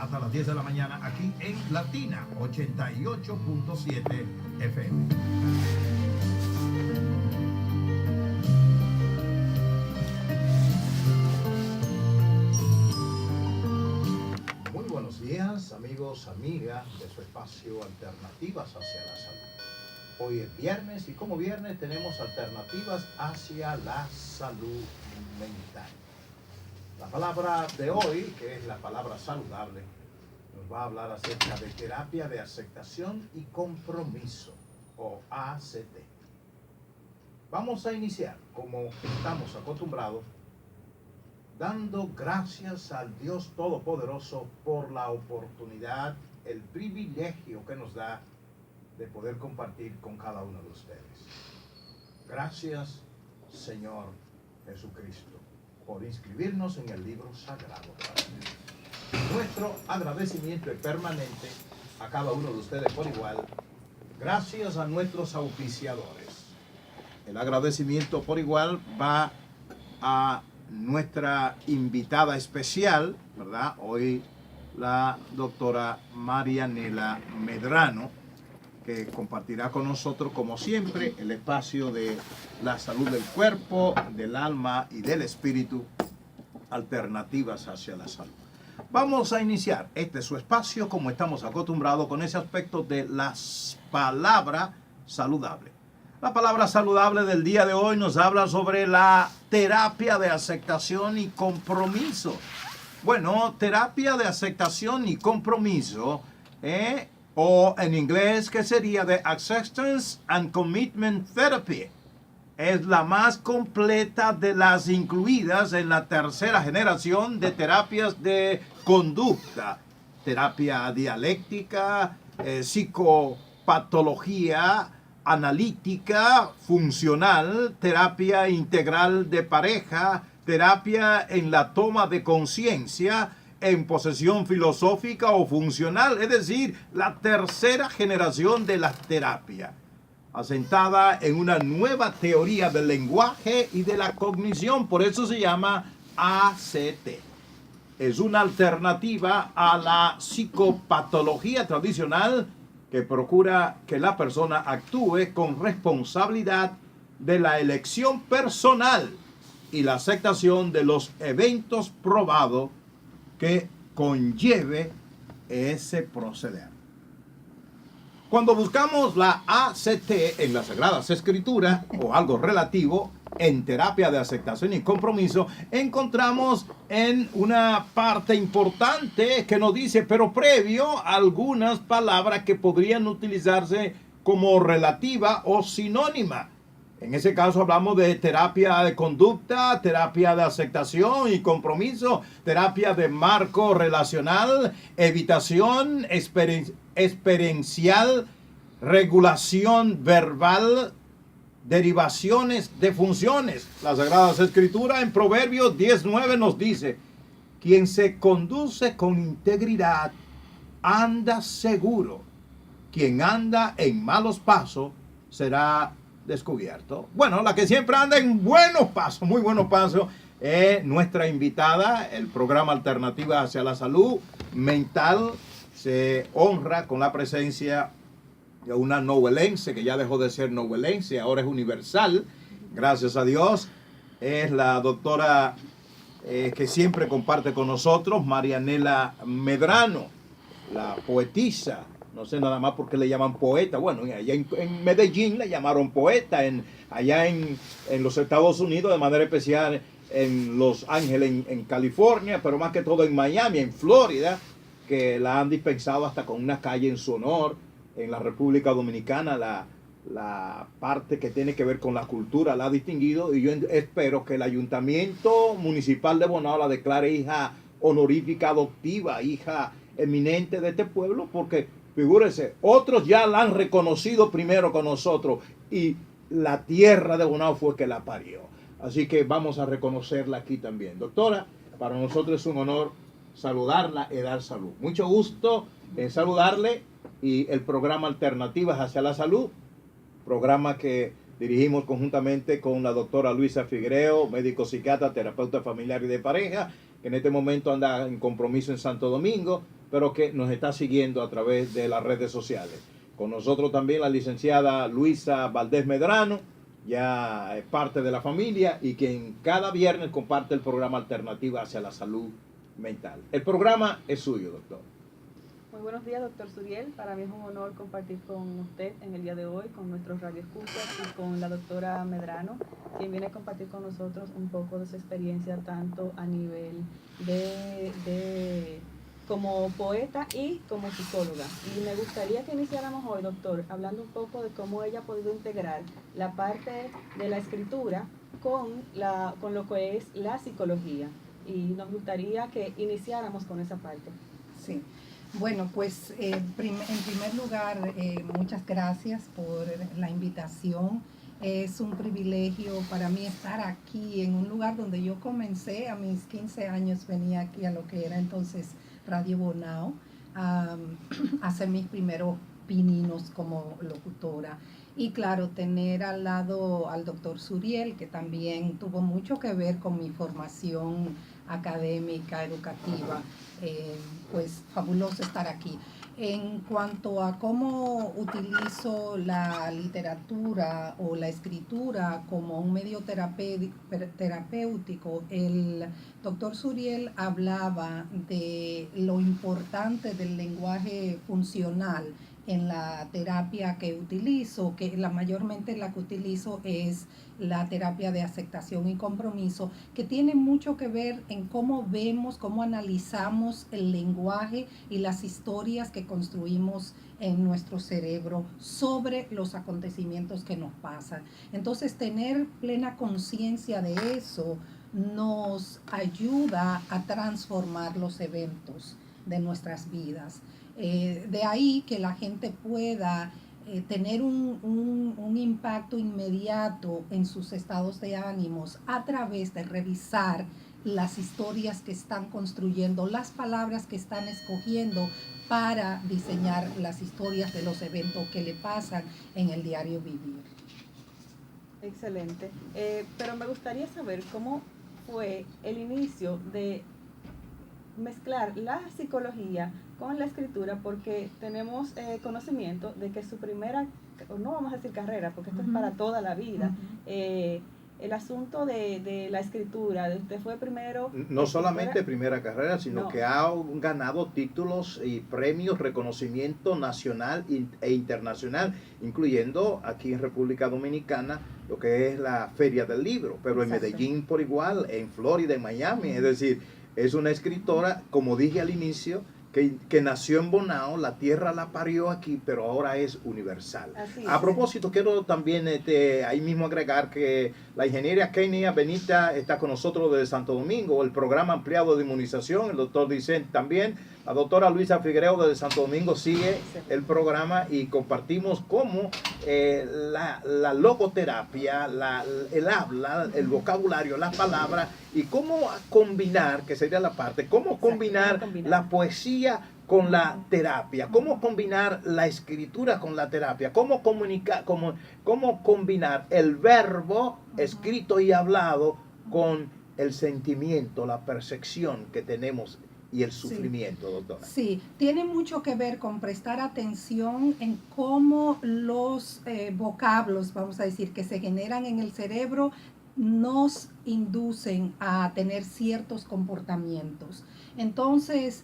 hasta las 10 de la mañana aquí en Latina 88.7 FM. Muy buenos días, amigos, amigas de su espacio Alternativas hacia la Salud. Hoy es viernes y como viernes tenemos alternativas hacia la salud mental. La palabra de hoy, que es la palabra saludable, nos va a hablar acerca de terapia de aceptación y compromiso, o ACT. Vamos a iniciar, como estamos acostumbrados, dando gracias al Dios Todopoderoso por la oportunidad, el privilegio que nos da de poder compartir con cada uno de ustedes. Gracias, Señor Jesucristo, por inscribirnos en el libro sagrado. Nuestro agradecimiento es permanente a cada uno de ustedes por igual, gracias a nuestros auspiciadores. El agradecimiento por igual va a nuestra invitada especial, ¿verdad? Hoy la doctora Marianela Medrano, que compartirá con nosotros, como siempre, el espacio de la salud del cuerpo, del alma y del espíritu, alternativas hacia la salud. Vamos a iniciar este su espacio, como estamos acostumbrados, con ese aspecto de la palabra saludable. La palabra saludable del día de hoy nos habla sobre la terapia de aceptación y compromiso. Bueno, terapia de aceptación y compromiso, o en inglés, que sería de Acceptance and Commitment Therapy. Es la más completa de las incluidas en la tercera generación de terapias de conducta. Terapia dialéctica, psicopatología analítica, funcional, terapia integral de pareja, terapia en la toma de conciencia, en posesión filosófica o funcional, es decir, la tercera generación de la terapia, asentada en una nueva teoría del lenguaje y de la cognición. Por eso se llama ACT. Es una alternativa a la psicopatología tradicional que procura que la persona actúe con responsabilidad de la elección personal y la aceptación de los eventos probados que conlleve ese proceder. Cuando buscamos la ACT en las Sagradas Escrituras o algo relativo en terapia de aceptación y compromiso, encontramos en una parte importante que nos dice, pero previo, algunas palabras que podrían utilizarse como relativa o sinónima. En ese caso hablamos de terapia de conducta, terapia de aceptación y compromiso, terapia de marco relacional, evitación experiencial, regulación verbal, derivaciones de funciones. Las Sagradas Escrituras en Proverbios 10:9 nos dice, quien se conduce con integridad anda seguro, quien anda en malos pasos será descubierto. Bueno, la que siempre anda en buenos pasos, muy buenos pasos, es nuestra invitada. El programa Alternativa hacia la Salud Mental se honra con la presencia de una novelense que ya dejó de ser novelense, ahora es universal, gracias a Dios. Es la doctora que siempre comparte con nosotros, Marianela Medrano, la poetisa. No sé nada más por qué le llaman poeta. Bueno, allá en Medellín le llamaron poeta, allá en los Estados Unidos, de manera especial en Los Ángeles, en California, pero más que todo en Miami, en Florida, que la han dispensado hasta con una calle en su honor. En la República Dominicana la parte que tiene que ver con la cultura la ha distinguido, y yo espero que el Ayuntamiento Municipal de Bonao la declare hija honorífica adoptiva, hija eminente de este pueblo, porque figúrese, otros ya la han reconocido primero con nosotros y la tierra de Bonao fue que la parió. Así que vamos a reconocerla aquí también. Doctora, para nosotros es un honor saludarla y dar salud. Mucho gusto en saludarle, y el programa Alternativas hacia la Salud, programa que dirigimos conjuntamente con la doctora Luisa Figuereo, médico psiquiatra, terapeuta familiar y de pareja, que en este momento anda en compromiso en Santo Domingo, pero que nos está siguiendo a través de las redes sociales. Con nosotros también la licenciada Luisa Valdés Medrano, ya es parte de la familia y quien cada viernes comparte el programa Alternativa hacia la Salud Mental. El programa es suyo, doctor. Muy buenos días, doctor Suriel. Para mí es un honor compartir con usted en el día de hoy, con nuestros radioescuchas y con la doctora Medrano, quien viene a compartir con nosotros un poco de su experiencia tanto a nivel de como poeta y como psicóloga. Y me gustaría que iniciáramos hoy, doctor, hablando un poco de cómo ella ha podido integrar la parte de la escritura con lo que es la psicología. Y nos gustaría que iniciáramos con esa parte. Sí. Bueno, pues en primer lugar, muchas gracias por la invitación. Es un privilegio para mí estar aquí en un lugar donde yo comencé a mis 15 años, venía aquí a lo que era entonces Radio Bonao, a hacer mis primeros pininos como locutora. Y claro, tener al lado al doctor Suriel, que también tuvo mucho que ver con mi formación académica, educativa, pues fabuloso estar aquí. En cuanto a cómo utilizo la literatura o la escritura como un medio terapéutico, el doctor Suriel hablaba de lo importante del lenguaje funcional en la terapia que utilizo, que mayormente la que utilizo es la terapia de aceptación y compromiso, que tiene mucho que ver en cómo vemos, cómo analizamos el lenguaje y las historias que construimos en nuestro cerebro sobre los acontecimientos que nos pasan. Entonces, tener plena conciencia de eso nos ayuda a transformar los eventos de nuestras vidas. De ahí que la gente pueda tener un impacto inmediato en sus estados de ánimos a través de revisar las historias que están construyendo, las palabras que están escogiendo para diseñar las historias de los eventos que le pasan en el diario vivir. Excelente. Pero me gustaría saber cómo fue el inicio de mezclar la psicología con la escritura, porque tenemos conocimiento de que su primera, no vamos a decir carrera, porque esto es para toda la vida, el asunto de la escritura, usted fue primero... No solamente primera carrera, sino que ha ganado títulos y premios, reconocimiento nacional e internacional, incluyendo aquí en República Dominicana lo que es la Feria del Libro, pero en Medellín por igual, en Florida, en Miami, es decir, es una escritora, como dije al inicio, que nació en Bonao, la tierra la parió aquí, pero ahora es universal. A propósito, quiero también ahí mismo agregar que la ingeniera Kenia Benita está con nosotros desde Santo Domingo, el programa ampliado de inmunización, el doctor Dicen también, la doctora Luisa Figueiredo desde Santo Domingo sigue el programa y compartimos cómo la logoterapia, el habla, el vocabulario, las palabras y cómo combinar, que sería la parte, cómo combinar la poesía con la terapia, cómo combinar la escritura con la terapia, cómo combinar el verbo escrito y hablado con el sentimiento, la percepción que tenemos y el sufrimiento, doctora. Sí, tiene mucho que ver con prestar atención en cómo los vocablos, vamos a decir, que se generan en el cerebro nos inducen a tener ciertos comportamientos. Entonces,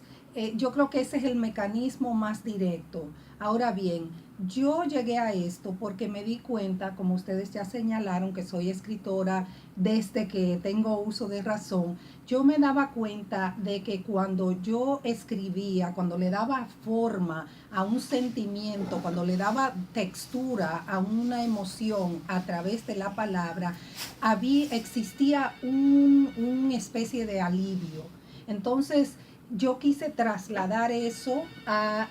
yo creo que ese es el mecanismo más directo. Ahora bien, yo llegué a esto porque me di cuenta, como ustedes ya señalaron, que soy escritora desde que tengo uso de razón. Yo me daba cuenta de que cuando yo escribía, cuando le daba forma a un sentimiento, cuando le daba textura a una emoción a través de la palabra, existía una especie de alivio. Entonces, yo quise trasladar eso a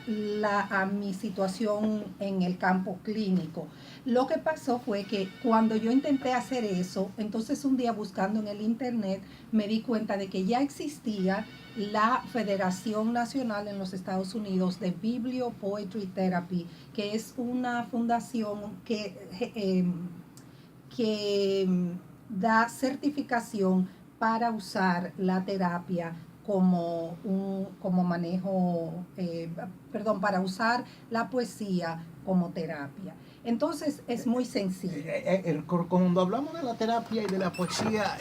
mi situación en el campo clínico. Lo que pasó fue que cuando yo intenté hacer eso, entonces un día buscando en el internet me di cuenta de que ya existía la Federación Nacional en los Estados Unidos de Bibliopoetry Therapy, que es una fundación que da certificación para usar la terapia como manejo, para usar la poesía como terapia. Entonces es muy sencillo. Cuando hablamos de la terapia y de la poesía,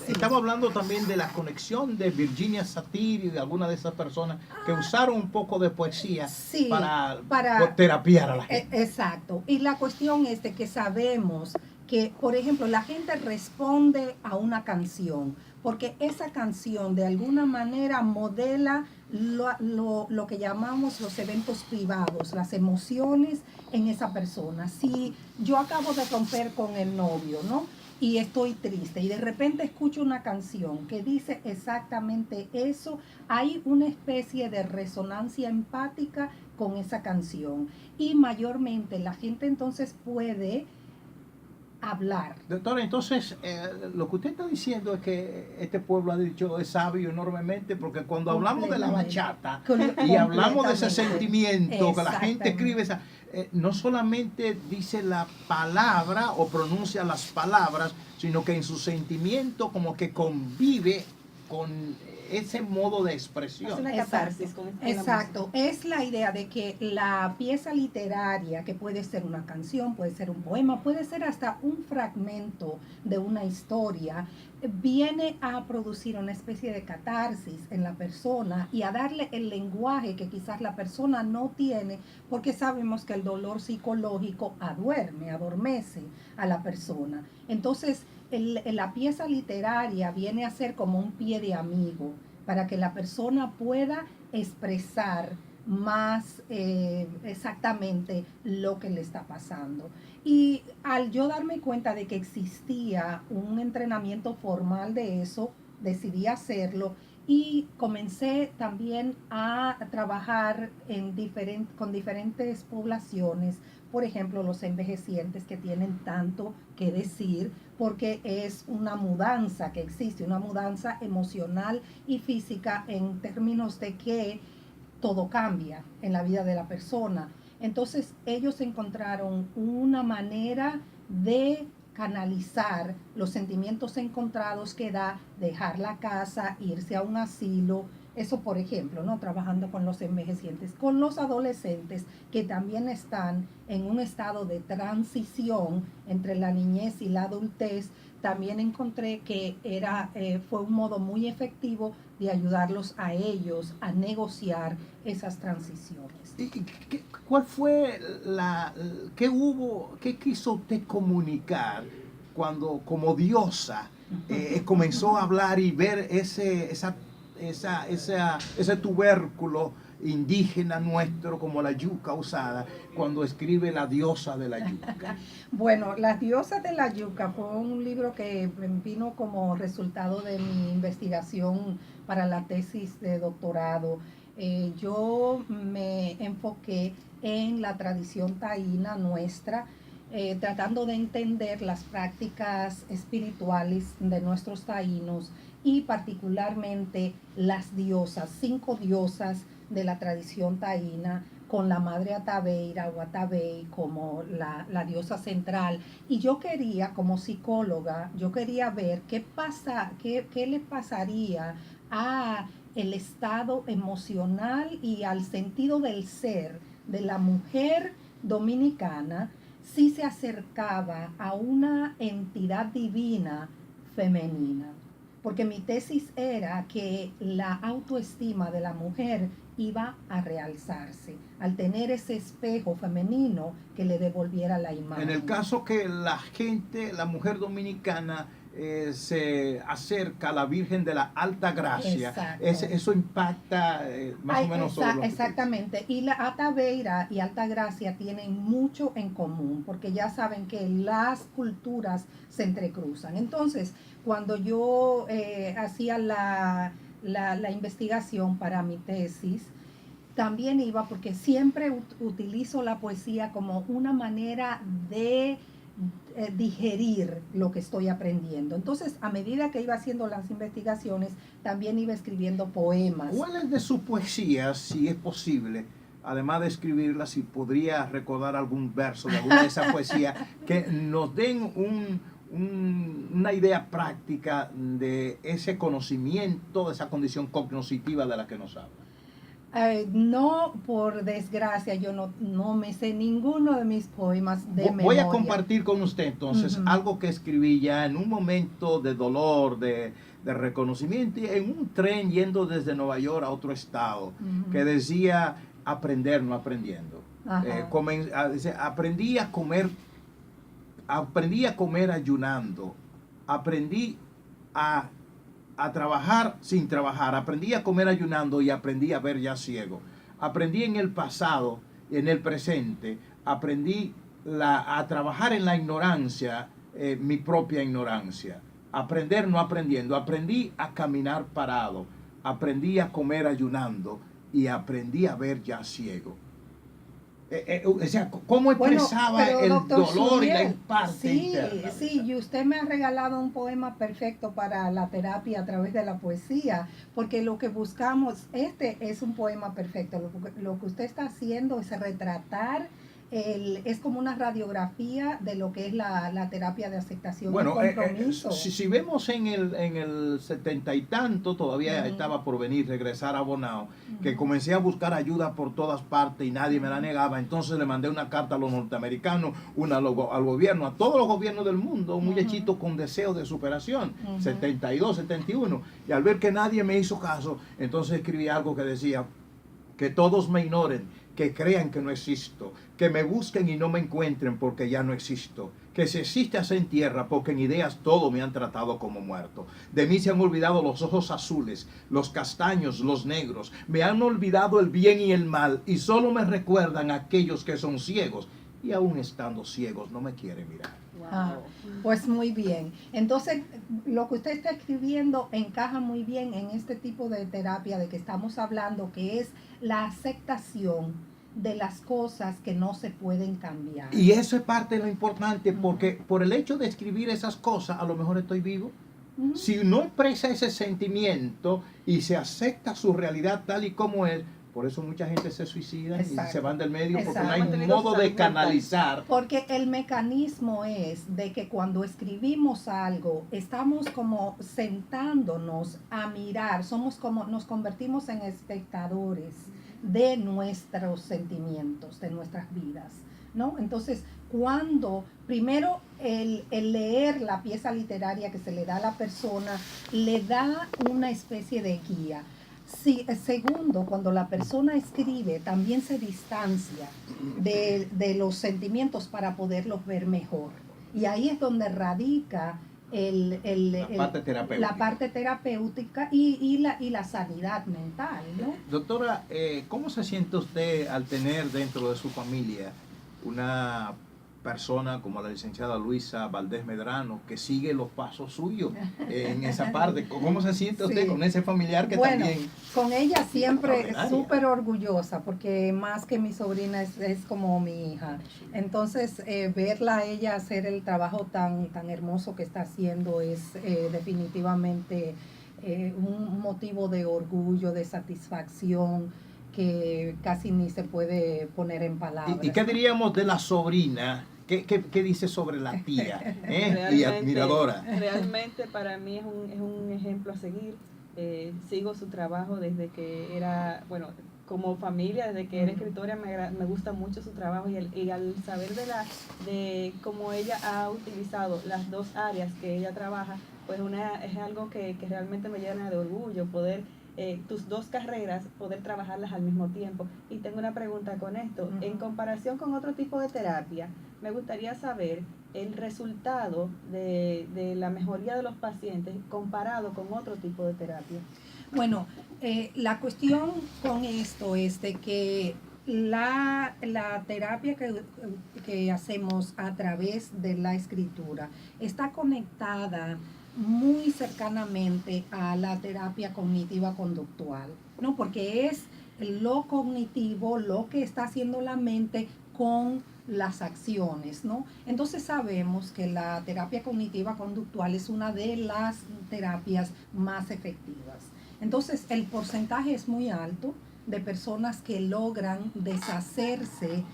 Sí. estamos hablando también de la conexión de Virginia Satir y de algunas de esas personas que usaron un poco de poesía Sí, para para terapiar a la gente. Exacto. Y la cuestión es de que sabemos que, por ejemplo, la gente responde a una canción, porque esa canción de alguna manera modela lo que llamamos los eventos privados, las emociones en esa persona. Si yo acabo de romper con el novio, ¿no? Y estoy triste y de repente escucho una canción que dice exactamente eso, hay una especie de resonancia empática con esa canción y mayormente la gente entonces puede hablar. Doctora, entonces lo que usted está diciendo es que este pueblo ha dicho es sabio enormemente, porque cuando hablamos de la bachata y hablamos de ese sentimiento que la gente escribe, no solamente dice la palabra o pronuncia las palabras, sino que en su sentimiento como que convive con ese modo de expresión. Es una catarsis con la Exacto. Es la idea de que la pieza literaria, que puede ser una canción, puede ser un poema, puede ser hasta un fragmento de una historia, viene a producir una especie de catarsis en la persona y a darle el lenguaje que quizás la persona no tiene, porque sabemos que el dolor psicológico adormece a la persona. Entonces, la pieza literaria viene a ser como un pie de amigo para que la persona pueda expresar más exactamente lo que le está pasando. Y al yo darme cuenta de que existía un entrenamiento formal de eso, decidí hacerlo y comencé también a trabajar con diferentes poblaciones, por ejemplo, los envejecientes que tienen tanto que decir, porque es una mudanza que existe, una mudanza emocional y física en términos de que todo cambia en la vida de la persona. Entonces ellos encontraron una manera de canalizar los sentimientos encontrados que da dejar la casa, irse a un asilo. Eso, por ejemplo, ¿no? Trabajando con los envejecientes, con los adolescentes que también están en un estado de transición entre la niñez y la adultez. También encontré que fue un modo muy efectivo de ayudarlos a ellos a negociar esas transiciones. ¿Cuál fue qué quiso usted comunicar cuando como diosa comenzó a hablar y ver ese tubérculo indígena nuestro como la yuca usada cuando escribe La diosa de la yuca? Bueno, Las diosas de la yuca fue un libro que vino como resultado de mi investigación para la tesis de doctorado. Yo me enfoqué en la tradición taína nuestra, tratando de entender las prácticas espirituales de nuestros taínos y particularmente las diosas, 5 diosas de la tradición taína, con la madre Atabeira o Atabey como la diosa central. Y yo quería, como psicóloga, yo quería ver qué le pasaría a el estado emocional y al sentido del ser de la mujer dominicana si se acercaba a una entidad divina femenina. Porque mi tesis era que la autoestima de la mujer iba a realzarse al tener ese espejo femenino que le devolviera la imagen. En el caso que la mujer dominicana se acerca a la Virgen de la Alta Gracia, eso impacta más o menos sobre exactamente. Y la Atabeira y Alta Gracia tienen mucho en común, porque ya saben que las culturas se entrecruzan. Entonces, cuando yo hacía la investigación para mi tesis, también iba, porque siempre utilizo la poesía como una manera de digerir lo que estoy aprendiendo. Entonces, a medida que iba haciendo las investigaciones, también iba escribiendo poemas. ¿Cuáles de sus poesías, si es posible, además de escribirlas, si podría recordar algún verso de alguna de esas poesías, que nos den una idea práctica de ese conocimiento, de esa condición cognitiva de la que nos habla. No, por desgracia, yo no me sé ninguno de mis poemas de memoria. Voy a compartir con usted entonces algo que escribí ya en un momento de dolor, de reconocimiento, en un tren yendo desde Nueva York a otro estado, que decía aprender no aprendiendo. Dice, aprendí a comer ayunando, aprendí a trabajar sin trabajar, aprendí a comer ayunando y aprendí a ver ya ciego. Aprendí en el pasado, en el presente, aprendí a trabajar en la ignorancia, mi propia ignorancia. Aprender no aprendiendo, aprendí a caminar parado, aprendí a comer ayunando y aprendí a ver ya ciego. O sea, ¿cómo expresaba el dolor Suriel, y la parte interna? Sí, y usted me ha regalado un poema perfecto para la terapia a través de la poesía, porque lo que buscamos, este es un poema perfecto. Lo que usted está haciendo es retratar, es como una radiografía de lo que es la terapia de aceptación y compromiso. Si vemos en el 70 y tanto, todavía estaba por venir, regresar a Bonao, que comencé a buscar ayuda por todas partes y nadie me la negaba. Entonces le mandé una carta a los norteamericanos, una al gobierno, a todos los gobiernos del mundo, un muchachito con deseo de superación, 72, 71. Y al ver que nadie me hizo caso, entonces escribí algo que decía: que todos me ignoren, que crean que no existo, que me busquen y no me encuentren porque ya no existo, que si existas en tierra porque en ideas todo me han tratado como muerto. De mí se han olvidado los ojos azules, los castaños, los negros, me han olvidado el bien y el mal y solo me recuerdan aquellos que son ciegos y aún estando ciegos no me quieren mirar. Pues muy bien. Entonces, lo que usted está escribiendo encaja muy bien en este tipo de terapia de que estamos hablando, que es la aceptación de las cosas que no se pueden cambiar. Y eso es parte de lo importante, porque por el hecho de escribir esas cosas, a lo mejor estoy vivo. Si no expresa ese sentimiento y se acepta su realidad tal y como es, por eso mucha gente se suicida y se van del medio, porque no hay modo de canalizar. Porque el mecanismo es de que cuando escribimos algo, estamos como sentándonos a mirar, nos convertimos en espectadores de nuestros sentimientos, de nuestras vidas, ¿no? Entonces, cuando primero el leer la pieza literaria que se le da a la persona, le da una especie de guía. Sí, segundo, cuando la persona escribe, también se distancia de los sentimientos para poderlos ver mejor. Y ahí es donde radica la parte terapéutica y la sanidad mental, ¿no? Doctora, ¿cómo se siente usted al tener dentro de su familia una persona como la licenciada Luisa Valdés Medrano, que sigue los pasos suyos en esa parte? ¿Cómo se siente usted con ese familiar que también? Con ella siempre súper orgullosa, porque más que mi sobrina es como mi hija. Entonces, verla a ella hacer el trabajo tan hermoso que está haciendo es definitivamente un motivo de orgullo, de satisfacción, que casi ni se puede poner en palabras. ¿Y qué diríamos de la sobrina? ¿Qué dice sobre la tía? Y admiradora. Realmente para mí es un ejemplo a seguir. Sigo su trabajo desde que era, bueno, como familia, desde que era escritora, me gusta mucho su trabajo y al saber de cómo ella ha utilizado las dos áreas que ella trabaja, pues es algo que realmente me llena de orgullo poder tus dos carreras, poder trabajarlas al mismo tiempo. Y tengo una pregunta con esto. En comparación con otro tipo de terapia, me gustaría saber el resultado de la mejoría de los pacientes comparado con otro tipo de terapia. Bueno, la cuestión con esto es de que la terapia que hacemos a través de la escritura está conectada muy cercanamente a la terapia cognitiva conductual, ¿no? Porque es lo cognitivo, lo que está haciendo la mente con las acciones, ¿no? Entonces sabemos que la terapia cognitiva conductual es una de las terapias más efectivas. Entonces el porcentaje es muy alto de personas que logran deshacerse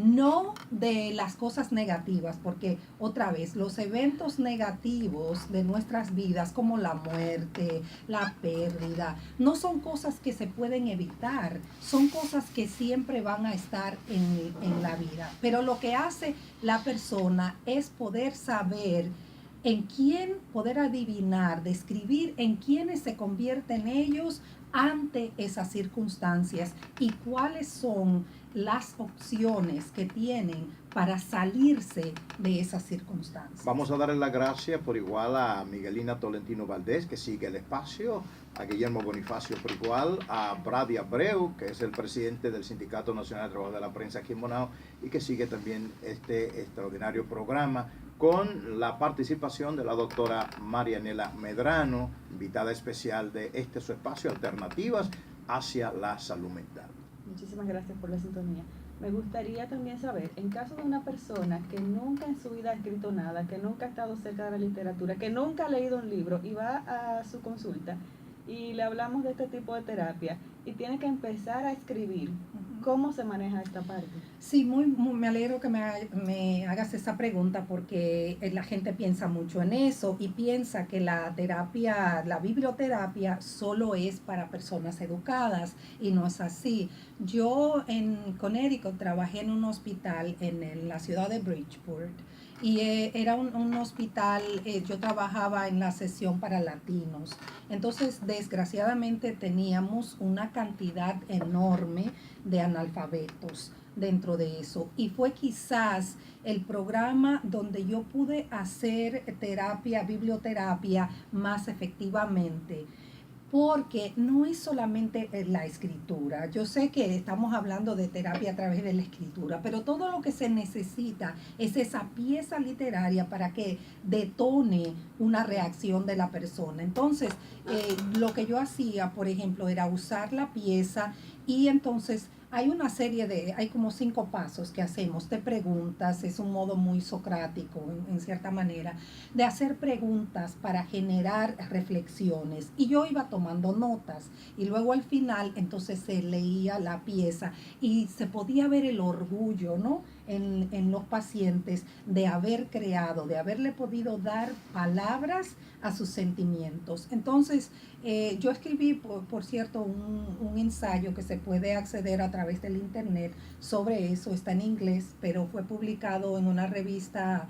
no de las cosas negativas, porque otra vez, los eventos negativos de nuestras vidas, como la muerte, la pérdida, no son cosas que se pueden evitar, son cosas que siempre van a estar en la vida. Pero lo que hace la persona es poder saber en quién, poder adivinar, describir en quiénes se convierten ellos ante esas circunstancias y cuáles son las opciones que tienen para salirse de esas circunstancias. Vamos a darle las gracias por igual a Miguelina Tolentino Valdés, que sigue el espacio, a Guillermo Bonifacio por igual, a Brady Abreu, que es el presidente del Sindicato Nacional de Trabajo de la Prensa aquí en Bonao, y que sigue también este extraordinario programa con la participación de la doctora Marianela Medrano, invitada especial de su espacio, Alternativas hacia la Salud Mental. Muchísimas gracias por la sintonía. Me gustaría también saber, en caso de una persona que nunca en su vida ha escrito nada, que nunca ha estado cerca de la literatura, que nunca ha leído un libro y va a su consulta y le hablamos de este tipo de terapia y tiene que empezar a escribir, ¿cómo se maneja esta parte? Sí, me alegro que me hagas esa pregunta porque la gente piensa mucho en eso y piensa que la terapia, la biblioterapia solo es para personas educadas y no es así. Yo en Connecticut trabajé en un hospital en la ciudad de Bridgeport y era un hospital, yo trabajaba en la sesión para latinos. Entonces, desgraciadamente teníamos una cantidad enorme de analfabetos dentro de eso. Y fue quizás el programa donde yo pude hacer terapia, biblioterapia más efectivamente. Porque no es solamente la escritura. Yo sé que estamos hablando de terapia a través de la escritura, pero todo lo que se necesita es esa pieza literaria para que detone una reacción de la persona. Entonces, lo que yo hacía, por ejemplo, era usar la pieza y entonces hay como 5 pasos que hacemos de preguntas, es un modo muy socrático en cierta manera, de hacer preguntas para generar reflexiones. Y yo iba tomando notas y luego al final entonces se leía la pieza y se podía ver el orgullo, ¿no?, en los pacientes de haber creado, de haberle podido dar palabras a sus sentimientos. Entonces, yo escribí, por cierto, un ensayo que se puede acceder a través del internet sobre eso, está en inglés, pero fue publicado en una revista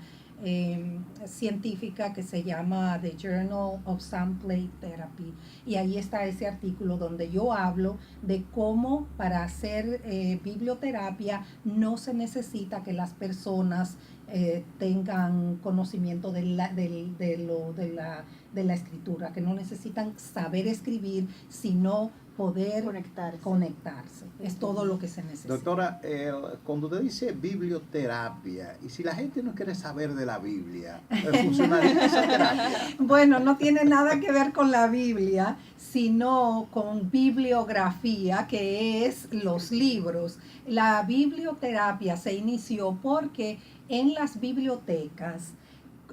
científica que se llama The Journal of Sound Play Therapy, y ahí está ese artículo donde yo hablo de cómo para hacer biblioterapia no se necesita que las personas tengan conocimiento de la escritura, que no necesitan saber escribir, sino poder conectarse. Es todo lo que se necesita. Doctora, cuando usted dice biblioterapia, y si la gente no quiere saber de la Biblia, ¿funcionaría esa terapia? Bueno, no tiene nada que ver con la Biblia, sino con bibliografía, que es los libros. La biblioterapia se inició porque en las bibliotecas,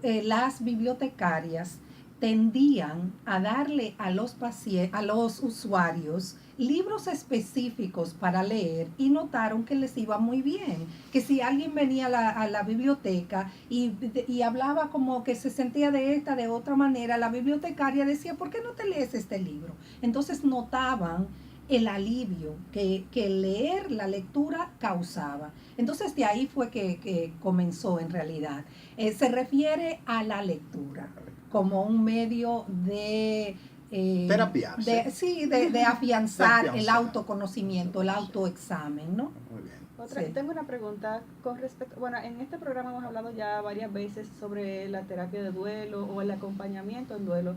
las bibliotecarias tendían a darle a los usuarios libros específicos para leer y notaron que les iba muy bien, que si alguien venía a la biblioteca y hablaba como que se sentía de otra manera, la bibliotecaria decía, ¿por qué no te lees este libro? Entonces notaban el alivio que leer, la lectura causaba. Entonces de ahí fue que comenzó en realidad. Se refiere a la lectura como un medio de terapiarse. De afianzar el autoconocimiento, el autoexamen, ¿no? Muy bien. Sí. Tengo una pregunta con respecto, bueno, en este programa hemos hablado ya varias veces sobre la terapia de duelo o el acompañamiento en duelo,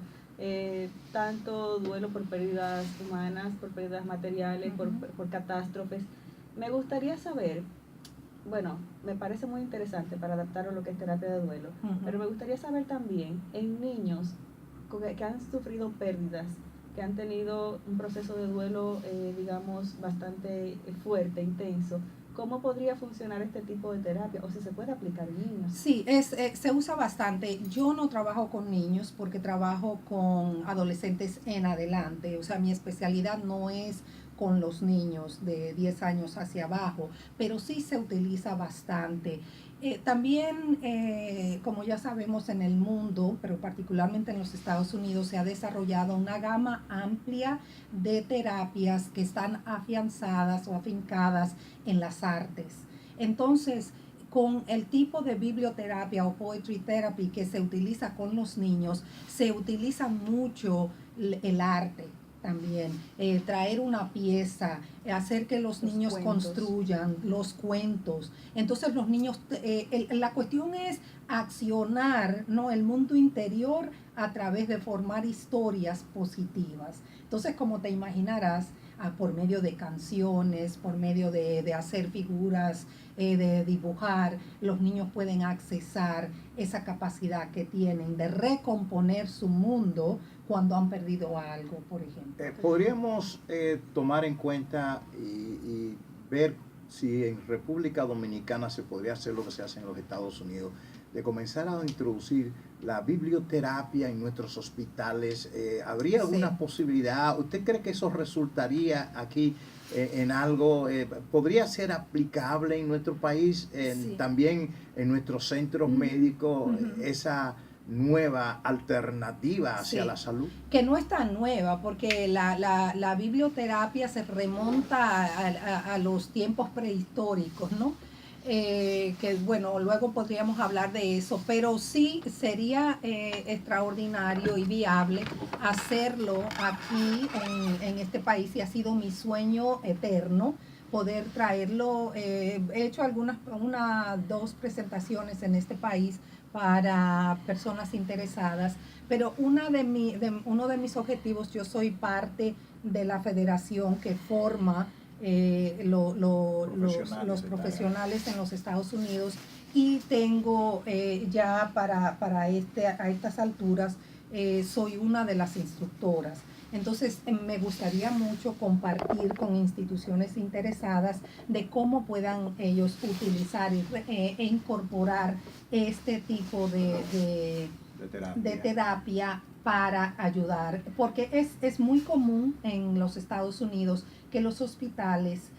tanto duelo por pérdidas humanas, por pérdidas materiales, por catástrofes. Me gustaría saber, bueno, me parece muy interesante para adaptarlo a lo que es terapia de duelo, pero me gustaría saber también en niños que han sufrido pérdidas, que han tenido un proceso de duelo, digamos, bastante fuerte, intenso, ¿cómo podría funcionar este tipo de terapia? O si se puede aplicar en niños. Sí, se usa bastante. Yo no trabajo con niños porque trabajo con adolescentes en adelante. O sea, mi especialidad no es con los niños de 10 años hacia abajo, pero sí se utiliza bastante. También, como ya sabemos en el mundo, pero particularmente en los Estados Unidos, se ha desarrollado una gama amplia de terapias que están afianzadas o afincadas en las artes. Entonces, con el tipo de biblioterapia o poetry therapy que se utiliza con los niños, se utiliza mucho el arte también, traer una pieza, hacer que los niños construyan los cuentos. Entonces los niños, la cuestión es accionar, ¿no?, el mundo interior a través de formar historias positivas. Entonces, como te imaginarás, por medio de canciones, por medio de hacer figuras, de dibujar, los niños pueden accesar esa capacidad que tienen de recomponer su mundo cuando han perdido algo, por ejemplo. Podríamos tomar en cuenta y ver si en República Dominicana se podría hacer lo que se hace en los Estados Unidos, de comenzar a introducir la biblioterapia en nuestros hospitales. ¿Habría alguna posibilidad? ¿Usted cree que eso resultaría aquí en algo? ¿Podría ser aplicable en nuestro país, también en nuestros centros médicos, esa nueva alternativa hacia la salud? Que no es tan nueva, porque la biblioterapia se remonta a los tiempos prehistóricos, ¿no? Que bueno, luego podríamos hablar de eso, pero sí sería extraordinario y viable hacerlo aquí en este país, y ha sido mi sueño eterno poder traerlo. He hecho dos presentaciones en este país para personas interesadas, pero uno de mis objetivos, yo soy parte de la federación que forma los profesionales en los Estados Unidos, y tengo ya a estas alturas soy una de las instructoras. Entonces me gustaría mucho compartir con instituciones interesadas de cómo puedan ellos utilizar e incorporar este tipo de terapia para ayudar, porque es muy común en los Estados Unidos que los hospitales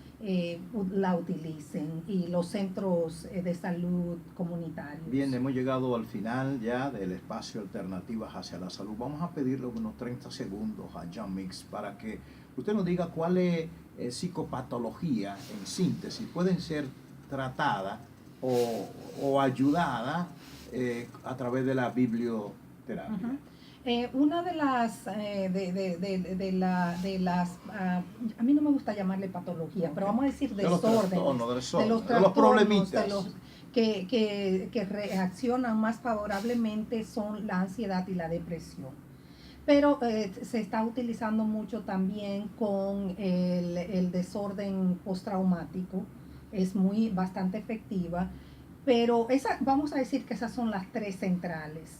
la utilicen, y los centros de salud comunitarios. Bien, hemos llegado al final ya del espacio Alternativas hacia la Salud. Vamos a pedirle unos 30 segundos a John Mix para que usted nos diga cuál es psicopatología, en síntesis, pueden ser tratadas o ayudadas a través de la biblioterapia. Una de las, a mí no me gusta llamarle patología, pero vamos a decir desórdenes, de los problemitas, que reaccionan más favorablemente, son la ansiedad y la depresión. Pero se está utilizando mucho también con el desorden postraumático, es bastante efectiva, pero vamos a decir que esas son las tres centrales.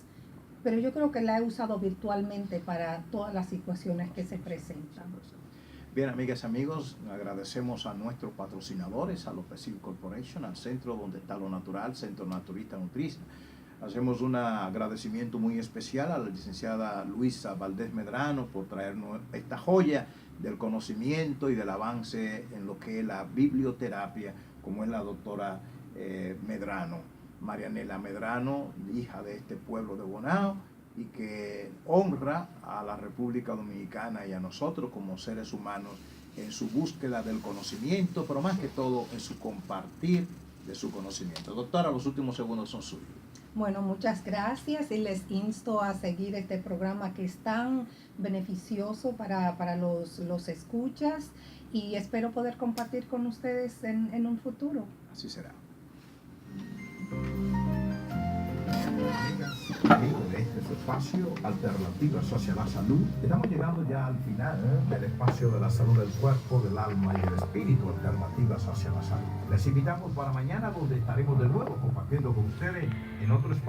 Pero yo creo que la he usado virtualmente para todas las situaciones que se presentan. Bien, amigas y amigos, agradecemos a nuestros patrocinadores, a López Hill Corporation, al Centro Donde Está Lo Natural, Centro Naturista Nutriza. Hacemos un agradecimiento muy especial a la licenciada Luisa Valdés Medrano por traernos esta joya del conocimiento y del avance en lo que es la biblioterapia, como es la doctora Medrano. Marianela Medrano, hija de este pueblo de Bonao, y que honra a la República Dominicana y a nosotros como seres humanos en su búsqueda del conocimiento, pero más que todo en su compartir de su conocimiento. Doctora, los últimos segundos son suyos. Bueno, muchas gracias, y les insto a seguir este programa que es tan beneficioso para los escuchas, y espero poder compartir con ustedes en un futuro. Así será. Amigas, amigos de este espacio Alternativas hacia la Salud, estamos llegando ya al final del espacio de la salud del cuerpo, del alma y del espíritu, Alternativas hacia la Salud. Les invitamos para mañana, donde estaremos de nuevo compartiendo con ustedes en otro espacio.